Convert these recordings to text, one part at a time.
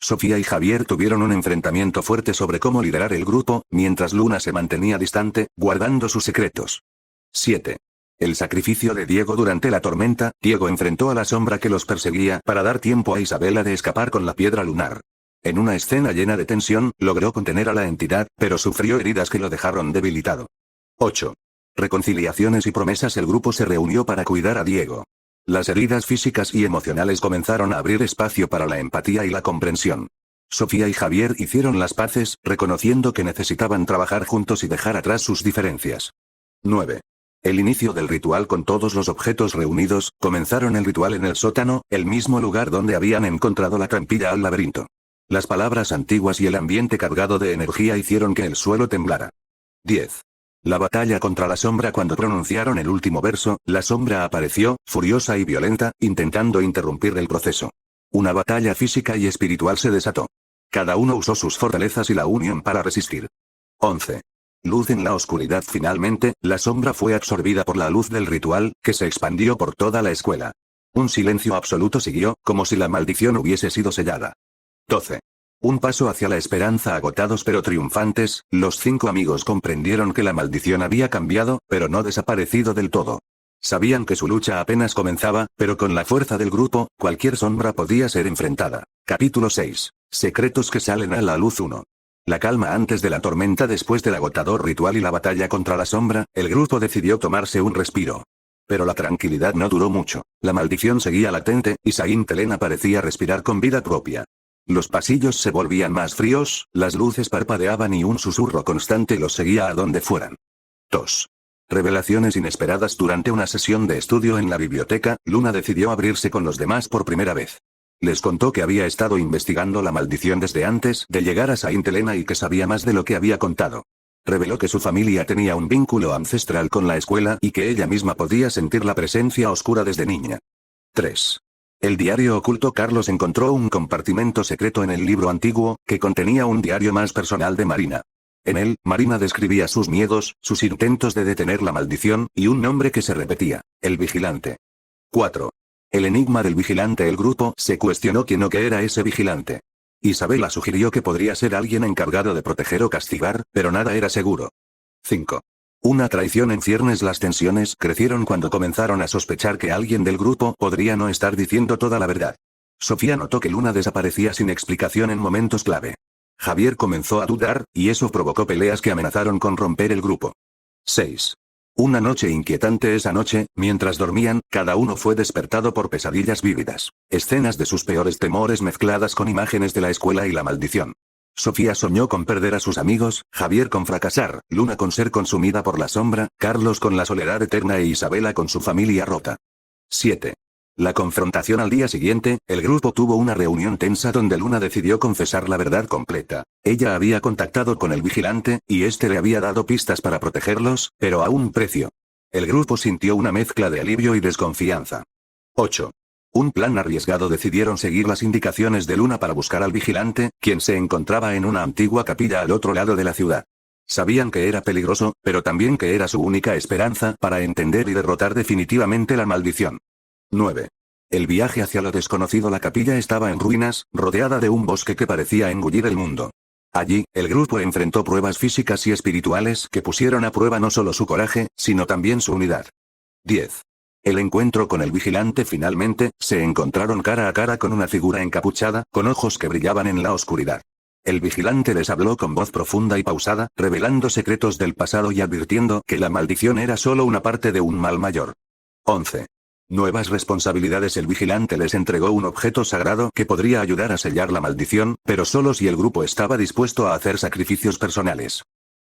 Sofía y Javier tuvieron un enfrentamiento fuerte sobre cómo liderar el grupo, mientras Luna se mantenía distante, guardando sus secretos. 7. El sacrificio de Diego durante la tormenta. Diego enfrentó a la sombra que los perseguía para dar tiempo a Isabela de escapar con la piedra lunar. En una escena llena de tensión, logró contener a la entidad, pero sufrió heridas que lo dejaron debilitado. 8. Reconciliaciones y promesas. El grupo se reunió para cuidar a Diego. Las heridas físicas y emocionales comenzaron a abrir espacio para la empatía y la comprensión. Sofía y Javier hicieron las paces, reconociendo que necesitaban trabajar juntos y dejar atrás sus diferencias. 9. El inicio del ritual. Con todos los objetos reunidos, comenzaron el ritual en el sótano, el mismo lugar donde habían encontrado la trampilla al laberinto. Las palabras antiguas y el ambiente cargado de energía hicieron que el suelo temblara. 10. La batalla contra la sombra. Cuando pronunciaron el último verso, la sombra apareció, furiosa y violenta, intentando interrumpir el proceso. Una batalla física y espiritual se desató. Cada uno usó sus fortalezas y la unión para resistir. 11. Luz en la oscuridad. Finalmente, la sombra fue absorbida por la luz del ritual, que se expandió por toda la escuela. Un silencio absoluto siguió, como si la maldición hubiese sido sellada. 12. Un paso hacia la esperanza. Agotados pero triunfantes, los 5 amigos comprendieron que la maldición había cambiado, pero no desaparecido del todo. Sabían que su lucha apenas comenzaba, pero con la fuerza del grupo, cualquier sombra podía ser enfrentada. Capítulo 6. Secretos que salen a la luz. 1. La calma antes de la tormenta. Después del agotador ritual y la batalla contra la sombra, el grupo decidió tomarse un respiro. Pero la tranquilidad no duró mucho. La maldición seguía latente, y Saint Helena parecía respirar con vida propia. Los pasillos se volvían más fríos, las luces parpadeaban y un susurro constante los seguía a donde fueran. 2. Revelaciones inesperadas. Durante una sesión de estudio en la biblioteca, Luna decidió abrirse con los demás por primera vez. Les contó que había estado investigando la maldición desde antes de llegar a Saint Helena y que sabía más de lo que había contado. Reveló que su familia tenía un vínculo ancestral con la escuela y que ella misma podía sentir la presencia oscura desde niña. 3. El diario oculto. Carlos encontró un compartimento secreto en el libro antiguo, que contenía un diario más personal de Marina. En él, Marina describía sus miedos, sus intentos de detener la maldición, y un nombre que se repetía: el vigilante. 4. El enigma del vigilante. El grupo se cuestionó quién o qué era ese vigilante. Isabela sugirió que podría ser alguien encargado de proteger o castigar, pero nada era seguro. 5. Una traición en ciernes. Las tensiones crecieron cuando comenzaron a sospechar que alguien del grupo podría no estar diciendo toda la verdad. Sofía notó que Luna desaparecía sin explicación en momentos clave. Javier comenzó a dudar, y eso provocó peleas que amenazaron con romper el grupo. 6. Una noche inquietante. Esa noche, mientras dormían, cada uno fue despertado por pesadillas vívidas. Escenas de sus peores temores mezcladas con imágenes de la escuela y la maldición. Sofía soñó con perder a sus amigos, Javier con fracasar, Luna con ser consumida por la sombra, Carlos con la soledad eterna e Isabela con su familia rota. 7. La confrontación. Al día siguiente, el grupo tuvo una reunión tensa donde Luna decidió confesar la verdad completa. Ella había contactado con el vigilante, y este le había dado pistas para protegerlos, pero a un precio. El grupo sintió una mezcla de alivio y desconfianza. 8. Un plan arriesgado. Decidieron seguir las indicaciones de Luna para buscar al vigilante, quien se encontraba en una antigua capilla al otro lado de la ciudad. Sabían que era peligroso, pero también que era su única esperanza para entender y derrotar definitivamente la maldición. 9. El viaje hacia lo desconocido. La capilla estaba en ruinas, rodeada de un bosque que parecía engullir el mundo. Allí, el grupo enfrentó pruebas físicas y espirituales que pusieron a prueba no solo su coraje, sino también su unidad. 10. El encuentro con el vigilante. Finalmente, se encontraron cara a cara con una figura encapuchada, con ojos que brillaban en la oscuridad. El vigilante les habló con voz profunda y pausada, revelando secretos del pasado y advirtiendo que la maldición era solo una parte de un mal mayor. 11. Nuevas responsabilidades. El vigilante les entregó un objeto sagrado que podría ayudar a sellar la maldición, pero solo si el grupo estaba dispuesto a hacer sacrificios personales.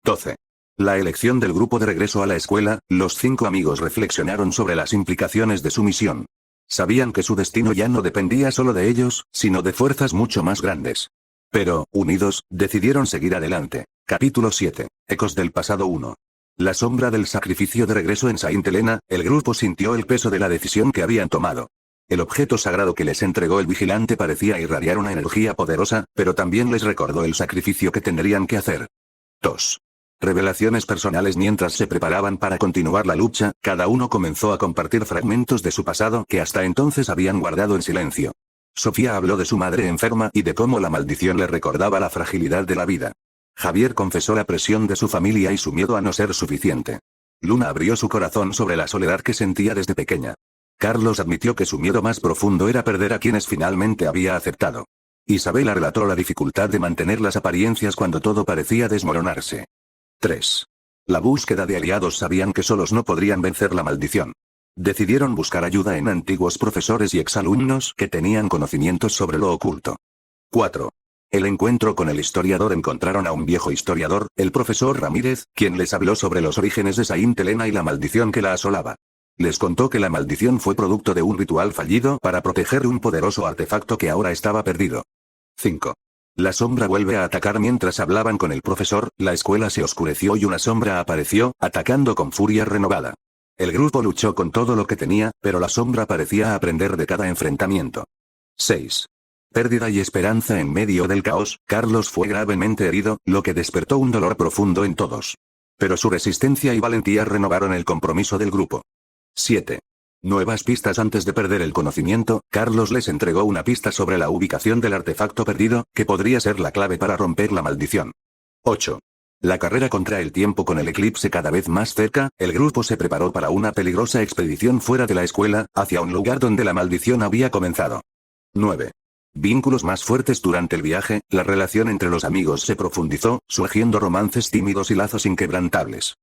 12. La elección del grupo. De regreso a la escuela, los 5 amigos reflexionaron sobre las implicaciones de su misión. Sabían que su destino ya no dependía solo de ellos, sino de fuerzas mucho más grandes. Pero, unidos, decidieron seguir adelante. Capítulo 7. Ecos del pasado. 1. La sombra del sacrificio. De regreso en Saint Helena, el grupo sintió el peso de la decisión que habían tomado. El objeto sagrado que les entregó el vigilante parecía irradiar una energía poderosa, pero también les recordó el sacrificio que tendrían que hacer. 2. Revelaciones personales. Mientras se preparaban para continuar la lucha, cada uno comenzó a compartir fragmentos de su pasado que hasta entonces habían guardado en silencio. Sofía habló de su madre enferma y de cómo la maldición le recordaba la fragilidad de la vida. Javier confesó la presión de su familia y su miedo a no ser suficiente. Luna abrió su corazón sobre la soledad que sentía desde pequeña. Carlos admitió que su miedo más profundo era perder a quienes finalmente había aceptado. Isabela relató la dificultad de mantener las apariencias cuando todo parecía desmoronarse. 3. La búsqueda de aliados. Sabían que solos no podrían vencer la maldición. Decidieron buscar ayuda en antiguos profesores y exalumnos que tenían conocimientos sobre lo oculto. 4. El encuentro con el historiador. Encontraron a un viejo historiador, el profesor Ramírez, quien les habló sobre los orígenes de Saint Helena y la maldición que la asolaba. Les contó que la maldición fue producto de un ritual fallido para proteger un poderoso artefacto que ahora estaba perdido. 5. La sombra vuelve a atacar. Mientras hablaban con el profesor, la escuela se oscureció y una sombra apareció, atacando con furia renovada. El grupo luchó con todo lo que tenía, pero la sombra parecía aprender de cada enfrentamiento. 6. Pérdida y esperanza. En medio del caos, Carlos fue gravemente herido, lo que despertó un dolor profundo en todos. Pero su resistencia y valentía renovaron el compromiso del grupo. 7. Nuevas pistas. Antes de perder el conocimiento, Carlos les entregó una pista sobre la ubicación del artefacto perdido, que podría ser la clave para romper la maldición. 8. La carrera contra el tiempo. Con el eclipse cada vez más cerca, el grupo se preparó para una peligrosa expedición fuera de la escuela, hacia un lugar donde la maldición había comenzado. 9. Vínculos más fuertes. Durante el viaje, la relación entre los amigos se profundizó, surgiendo romances tímidos y lazos inquebrantables.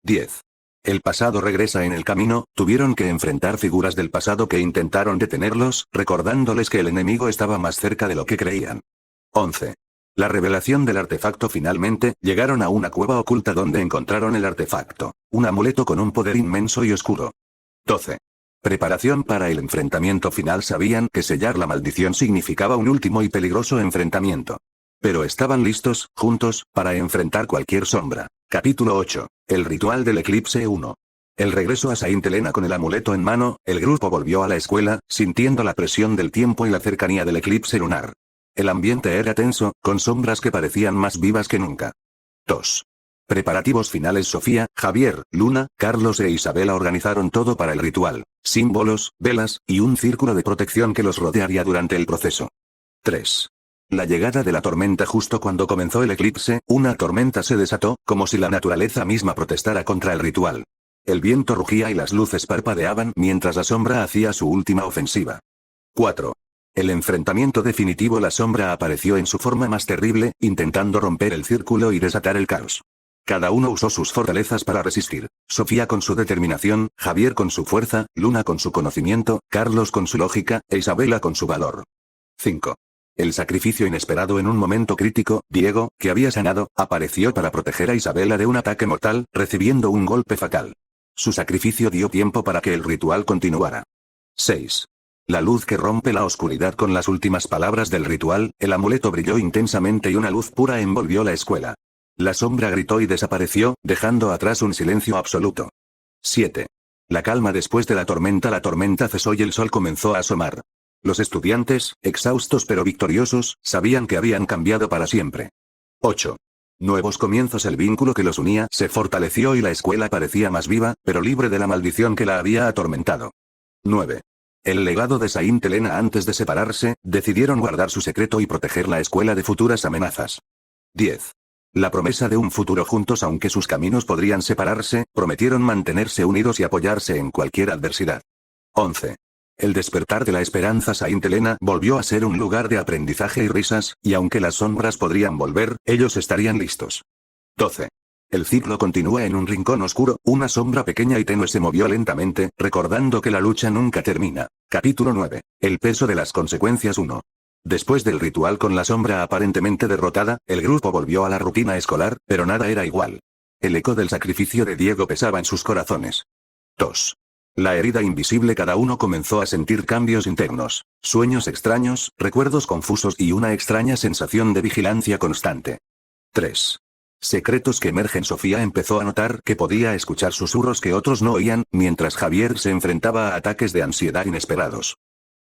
10. El pasado regresa. En el camino, tuvieron que enfrentar figuras del pasado que intentaron detenerlos, recordándoles que el enemigo estaba más cerca de lo que creían. 11. La revelación del artefacto. Finalmente, llegaron a una cueva oculta donde encontraron el artefacto, un amuleto con un poder inmenso y oscuro. 12. Preparación para el enfrentamiento final. Sabían que sellar la maldición significaba un último y peligroso enfrentamiento. Pero estaban listos, juntos, para enfrentar cualquier sombra. Capítulo 8. El ritual del eclipse 1. El regreso a Saint Helena. Con el amuleto en mano, el grupo volvió a la escuela, sintiendo la presión del tiempo y la cercanía del eclipse lunar. El ambiente era tenso, con sombras que parecían más vivas que nunca. 2. Preparativos finales. Sofía, Javier, Luna, Carlos e Isabela organizaron todo para el ritual: símbolos, velas, y un círculo de protección que los rodearía durante el proceso. 3. La llegada de la tormenta. Justo cuando comenzó el eclipse, una tormenta se desató, como si la naturaleza misma protestara contra el ritual. El viento rugía y las luces parpadeaban mientras la sombra hacía su última ofensiva. 4. El enfrentamiento definitivo. La sombra apareció en su forma más terrible, intentando romper el círculo y desatar el caos. Cada uno usó sus fortalezas para resistir: Sofía con su determinación, Javier con su fuerza, Luna con su conocimiento, Carlos con su lógica, e Isabela con su valor. 5. El sacrificio inesperado. En un momento crítico, Diego, que había sanado, apareció para proteger a Isabela de un ataque mortal, recibiendo un golpe fatal. Su sacrificio dio tiempo para que el ritual continuara. 6. La luz que rompe la oscuridad. Con las últimas palabras del ritual, el amuleto brilló intensamente y una luz pura envolvió la escuela. La sombra gritó y desapareció, dejando atrás un silencio absoluto. 7. La calma después de la tormenta. La tormenta cesó y el sol comenzó a asomar. Los estudiantes, exhaustos pero victoriosos, sabían que habían cambiado para siempre. 8. Nuevos comienzos. El vínculo que los unía se fortaleció y la escuela parecía más viva, pero libre de la maldición que la había atormentado. 9. El legado de Saint Helena. Antes de separarse, decidieron guardar su secreto y proteger la escuela de futuras amenazas. 10. La promesa de un futuro juntos. Aunque sus caminos podrían separarse, prometieron mantenerse unidos y apoyarse en cualquier adversidad. 11. El despertar de la esperanza. Saint Helena volvió a ser un lugar de aprendizaje y risas, y aunque las sombras podrían volver, ellos estarían listos. 12. El ciclo continúa. En un rincón oscuro, una sombra pequeña y tenue se movió lentamente, recordando que la lucha nunca termina. Capítulo 9. El peso de las consecuencias 1. Después del ritual con la sombra aparentemente derrotada, el grupo volvió a la rutina escolar, pero nada era igual. El eco del sacrificio de Diego pesaba en sus corazones. 2. La herida invisible. Cada uno comenzó a sentir cambios internos, sueños extraños, recuerdos confusos y una extraña sensación de vigilancia constante. 3. Secretos que emergen. Sofía empezó a notar que podía escuchar susurros que otros no oían, mientras Javier se enfrentaba a ataques de ansiedad inesperados.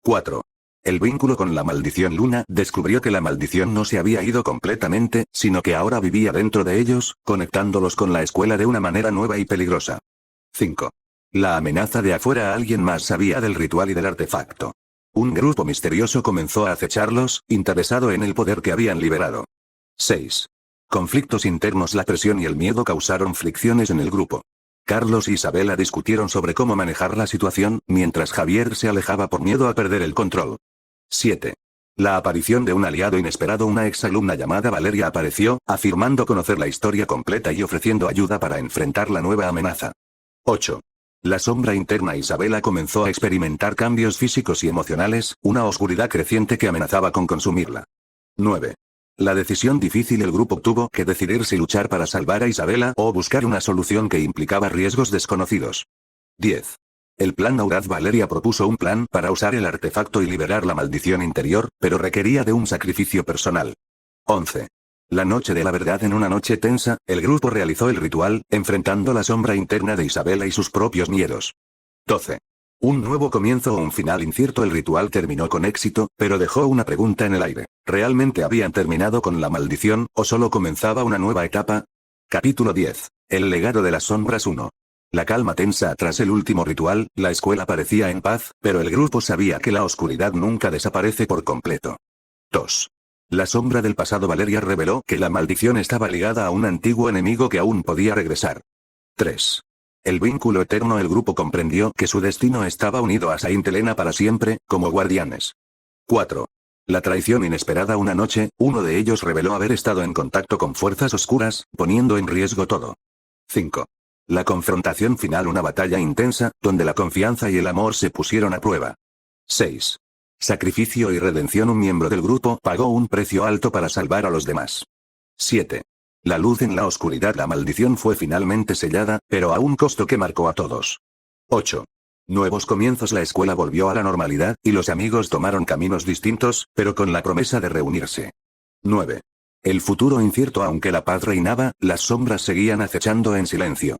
4. El vínculo con la maldición. Luna descubrió que la maldición no se había ido completamente, sino que ahora vivía dentro de ellos, conectándolos con la escuela de una manera nueva y peligrosa. 5. La amenaza de afuera. Alguien más sabía del ritual y del artefacto. Un grupo misterioso comenzó a acecharlos, interesado en el poder que habían liberado. 6. Conflictos internos. La presión y el miedo causaron fricciones en el grupo. Carlos y Isabela discutieron sobre cómo manejar la situación, mientras Javier se alejaba por miedo a perder el control. 7. La aparición de un aliado inesperado. Una exalumna llamada Valeria apareció, afirmando conocer la historia completa y ofreciendo ayuda para enfrentar la nueva amenaza. 8. La sombra interna. Isabela comenzó a experimentar cambios físicos y emocionales, una oscuridad creciente que amenazaba con consumirla. 9. La decisión difícil. El grupo tuvo que decidir si luchar para salvar a Isabela o buscar una solución que implicaba riesgos desconocidos. 10. El plan audaz. Valeria propuso un plan para usar el artefacto y liberar la maldición interior, pero requería de un sacrificio personal. 11. La noche de la verdad. En una noche tensa, el grupo realizó el ritual, enfrentando la sombra interna de Isabela y sus propios miedos. 12. Un nuevo comienzo o un final incierto. El ritual terminó con éxito, pero dejó una pregunta en el aire. ¿Realmente habían terminado con la maldición, o solo comenzaba una nueva etapa? Capítulo 10. El legado de las sombras 1. La calma tensa. Tras el último ritual, la escuela parecía en paz, pero el grupo sabía que la oscuridad nunca desaparece por completo. 2. La sombra del pasado. Valeria reveló que la maldición estaba ligada a un antiguo enemigo que aún podía regresar. 3. El vínculo eterno. El grupo comprendió que su destino estaba unido a Saint Helena para siempre, como guardianes. 4. La traición inesperada. Una noche, uno de ellos reveló haber estado en contacto con fuerzas oscuras, poniendo en riesgo todo. 5. La confrontación final. Una batalla intensa, donde la confianza y el amor se pusieron a prueba. 6. Sacrificio y redención. Un miembro del grupo pagó un precio alto para salvar a los demás. 7. La luz en la oscuridad. La maldición fue finalmente sellada, pero a un costo que marcó a todos. 8. Nuevos comienzos. La escuela volvió a la normalidad, y los amigos tomaron caminos distintos, pero con la promesa de reunirse. 9. El futuro incierto. Aunque la paz reinaba, las sombras seguían acechando en silencio.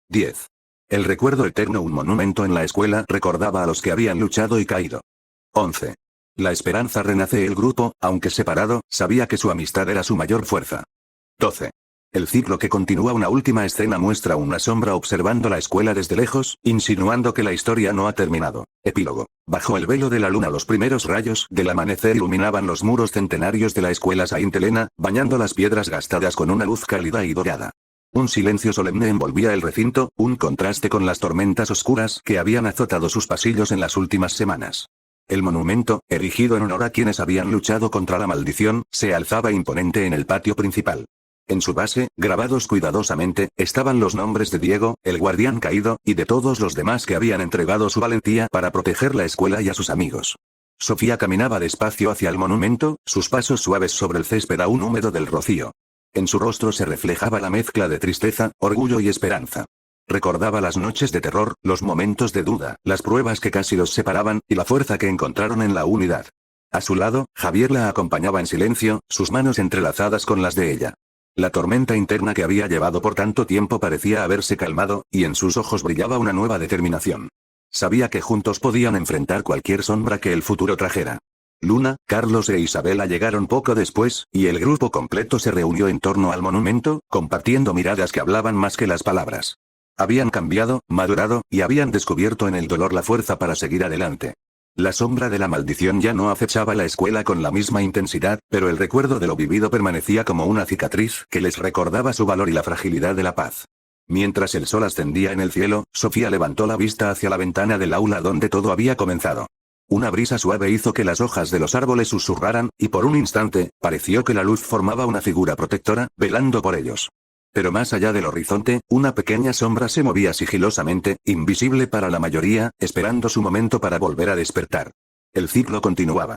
10. El recuerdo eterno. Un monumento en la escuela recordaba a los que habían luchado y caído. 11. La esperanza renace. El grupo, aunque separado, sabía que su amistad era su mayor fuerza. 12. El ciclo que continúa. Una última escena muestra una sombra observando la escuela desde lejos, insinuando que la historia no ha terminado. Epílogo. Bajo el velo de la luna. Los primeros rayos del amanecer iluminaban los muros centenarios de la escuela Saint Helena, bañando las piedras gastadas con una luz cálida y dorada. Un silencio solemne envolvía el recinto, un contraste con las tormentas oscuras que habían azotado sus pasillos en las últimas semanas. El monumento, erigido en honor a quienes habían luchado contra la maldición, se alzaba imponente en el patio principal. En su base, grabados cuidadosamente, estaban los nombres de Diego, el guardián caído, y de todos los demás que habían entregado su valentía para proteger la escuela y a sus amigos. Sofía caminaba despacio hacia el monumento, sus pasos suaves sobre el césped aún húmedo del rocío. En su rostro se reflejaba la mezcla de tristeza, orgullo y esperanza. Recordaba las noches de terror, los momentos de duda, las pruebas que casi los separaban, y la fuerza que encontraron en la unidad. A su lado, Javier la acompañaba en silencio, sus manos entrelazadas con las de ella. La tormenta interna que había llevado por tanto tiempo parecía haberse calmado, y en sus ojos brillaba una nueva determinación. Sabía que juntos podían enfrentar cualquier sombra que el futuro trajera. Luna, Carlos e Isabela llegaron poco después, y el grupo completo se reunió en torno al monumento, compartiendo miradas que hablaban más que las palabras. Habían cambiado, madurado, y habían descubierto en el dolor la fuerza para seguir adelante. La sombra de la maldición ya no acechaba la escuela con la misma intensidad, pero el recuerdo de lo vivido permanecía como una cicatriz que les recordaba su valor y la fragilidad de la paz. Mientras el sol ascendía en el cielo, Sofía levantó la vista hacia la ventana del aula donde todo había comenzado. Una brisa suave hizo que las hojas de los árboles susurraran, y por un instante, pareció que la luz formaba una figura protectora, velando por ellos. Pero más allá del horizonte, una pequeña sombra se movía sigilosamente, invisible para la mayoría, esperando su momento para volver a despertar. El ciclo continuaba.